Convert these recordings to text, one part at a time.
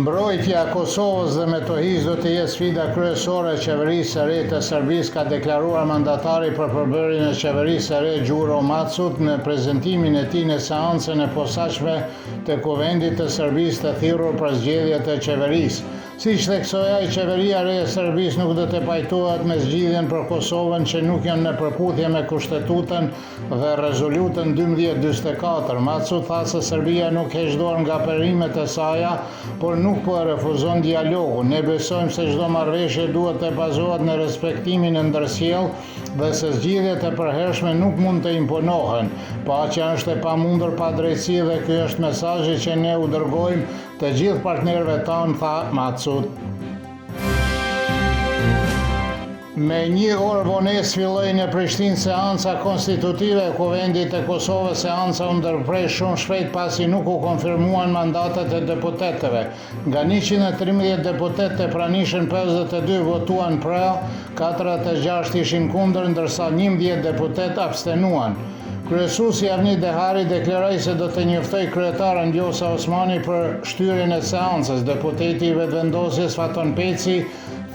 Mbrojtja e Kosovës dhe Metohijës do të jetë sfida kryesore e qeverisë së re të Serbisë, ka deklaruar mandatari për përbërjen e qeverisë së re Gjuro Macut në prezantimin e tij në seancën e posaçme të Kuvendit të Serbisë të thirrur për zgjedhjet e qeverisë. Siç theksoi ai, qeveria e re e Serbisë nuk do të pajtohet me zgjidhjen për Kosovën që nuk janë në përputhje me kushtetutën dhe rezolutën 1244. Macut tha se Serbia nuk heq dorë nga perimet e saj, por nuk po refuzon dialogun. Ne besojmë se çdo marrëveshje duhet të bazohet në respektimin e ndërsjellë dhe se zgjidhjet e përhershme nuk mund të imponohen. Paqja është e pamundur pa drejtësi dhe ky është mesazhi që ne u dërgojmë të gjithë partnerëve tanë, tha Macut. Me 1 orë vonesë filloi në Prishtinë seanca konstitutive e Kuvendit të Kosovës. Seanca u ndërprej shumë shpejt pasi nuk u konfirmuan mandatet e deputetëve. Nga 113 deputetë të pranishëm, 52 votuan për, 46 ishin kundër, ndërsa 11 deputetë abstenuan. Kryesuesi Avni Dehari deklaroi se do të njoftoj kryetaren Vjosa Osmani për shtyrjen e seancës. Deputeti i vetëvendosjes Faton Peci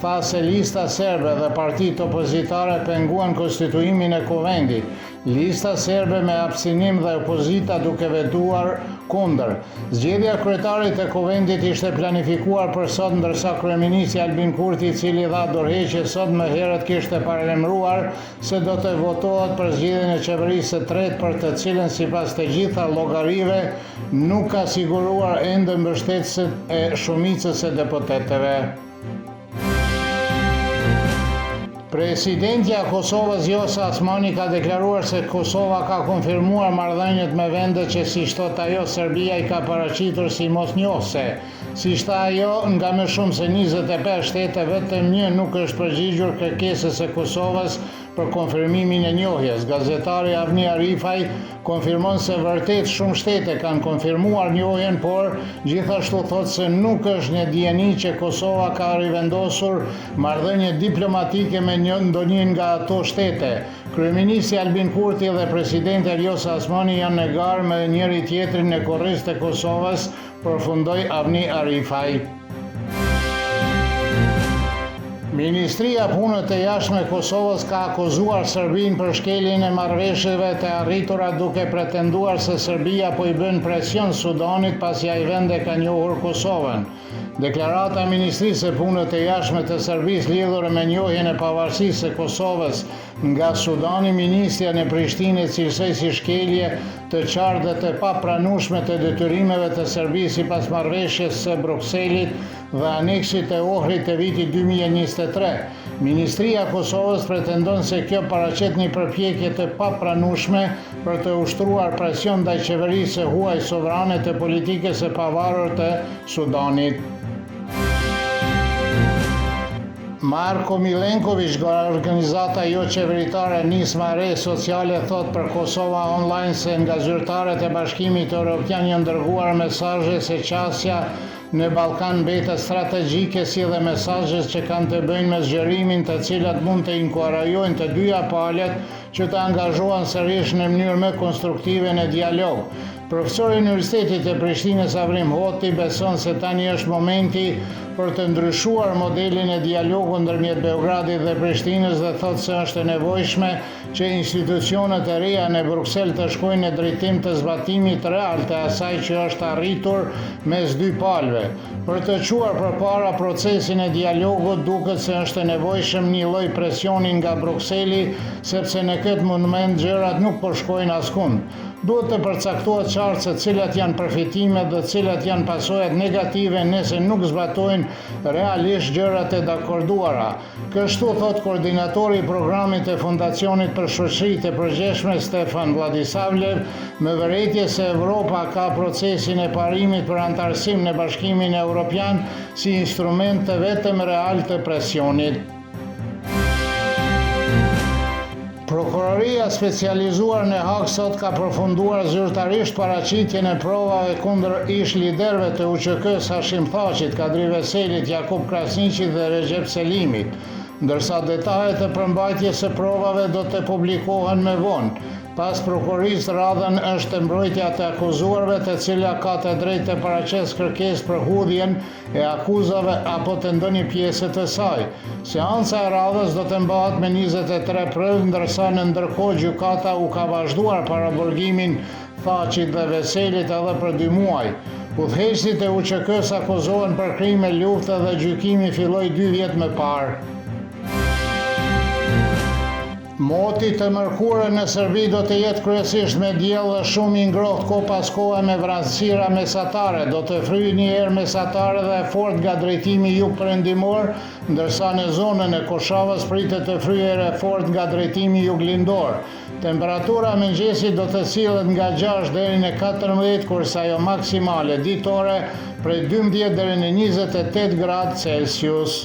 tha se lista serbe dhe partitë opozitare penguan konstituimin e Kuvendit. Lista serbe me abstinim dhe opozita duke vetuar kundër. Zgjedhja e kryetarit të Kuvendit ishte planifikuar për sot, ndërsa kryeministri Albin Kurti, i cili dha dorëheqje sot, më herët kishte paralajmëruar se do të votohet për zgjedhjen e qeverisë së tretë, për të cilën sipas të gjitha llogarive nuk ka siguruar ende mbështetësit e shumicës e deputetëve. Presidentja e Kosovës Vjosa Osmani ka deklaruar se Kosova ka konfirmuar marrëdhëniet me vendet që, siç thot ajo, Serbia i ka paraqitur si mosnjohëse. Siç tha ajo, nga më shumë se 25 shtete, vetëm një nuk është përgjigjur kërkesës së Kosovës për konfirmimin e njohjes. Gazetari Avni Arifaj konfirmon se vërtet shumë shtete kanë konfirmuar njohjen, por gjithashtu thot se nuk është një dieni që Kosova ka rivendosur marrëdhënie diplomatike me ndonjë nga ato shtete. Kryeministri Albin Kurti dhe presidenti Vjosa Osmani janë në garë me njëri tjetrin në korrizë të Kosovës, përfundoi Avni Arifaj. Ministria e Punëve të Jashtme e Kosovës ka akuzuar Serbinë për shkeljen e marrëveshjeve të arritura, duke pretenduar se Serbia po i bën presion Sudanit pasi ai vend e ka njohur Kosovën. Deklarata e Ministrisë së Punëve të Jashtme të Serbisë lidhur me njohjen e pavarësisë së Kosovës nga Sudani, ministrja në Prishtinë cilësoi si shkelje të qartë dhe të papranueshme të detyrimeve të Serbisë sipas marrëveshjes së Brukselit dhe aneksit të Ohrit të vitit 2023. Ministria e Kosovës pretendon se kjo paraqet një përpjekje të papranueshme për të ushtruar presion ndaj qeverisë së huaj sovrane të politikës së pavarur të Sudanit. Marko Milenković, organizata jo qeveritare Nisma e Re Sociale, thot për Kosova Online se nga zyrtarët e Bashkimit Evropian janë dërguar mesazhe se qasja në Ballkan mbetet strategjike, si dhe mesazhet që kanë të bëjnë me zgjerimin, të cilat mund të inkurajojnë të dyja palët që të angazhohen sërish në mënyrë më konstruktive në dialog. Profesori i Universitetit të Prishtinës Avrim Hoti beson se tani është momenti për të ndryshuar modelin e dialogut ndërmjet Beogradit dhe Prishtinës dhe thot se është e nevojshme që institucionet e reja në Bruksel të shkojnë në drejtim të zbatimit real të asaj që është arritur mes dy palëve. Për të çuar përpara procesin e dialogut, duket se është e nevojshëm një lloj presioni nga Brukseli, sepse në këtë moment gjërat nuk po shkojnë askund. Duhet të përcaktohet qartë se cilat janë përfitimet dhe cilat janë pasojat negative nëse nuk zbatojnë realisht gjërat e dakorduara. Kështu thot koordinatori i programit të Fondacionit për Shoqëri të Përgjithshme Stefan Vladisavljev, me vërejtje se Evropa ka procesin e parimit për antarësim në Bashkimin Evropian si instrument të vetëm real të presionit. Prokuroria specializuar në Hag sot ka përfunduar zyrtarisht paraqitjen e provave kundër ish liderëve të UÇK-s Hashim Thaqit, Kadri Veselit, Jakub Krasniqit dhe Recep Selimit. ndërsa detajet e përmbajtjes së provave do të publikohen më vonë. Pas prokurisë radhën është mbrojtja të akuzuarve, të cila ka të drejtë të paraqesë kërkesë për hudhjen e akuzave apo të ndonjë pjesë të saj. Seanca e radhës do të mbahet me 23 prövë, ndërsa në ndërkohë gjykata u ka vazhduar paraburgimin Thaqit dhe Veselit edhe për 2 muaj. Udhëheqësit e UÇK-s akuzohen për krime lufte dhe gjykimi filloi 2 vjet më parë. Moti të mërkurë në Serbi do të jetë kryesisht me diell dhe shumë i ngrohtë ko pas kohe me vranësira mesatare. Do të fryjë një erë mesatare dhe fort nga drejtimi jugperëndimor, ndërsa në zonën e Koshavës pritet të fryjë erë fort nga drejtimi juglindor. Temperatura mëngjesit do të sillet nga 6 deri në 14, kurse ajo maksimale ditore prej 12 deri në 28 gradë Celsius.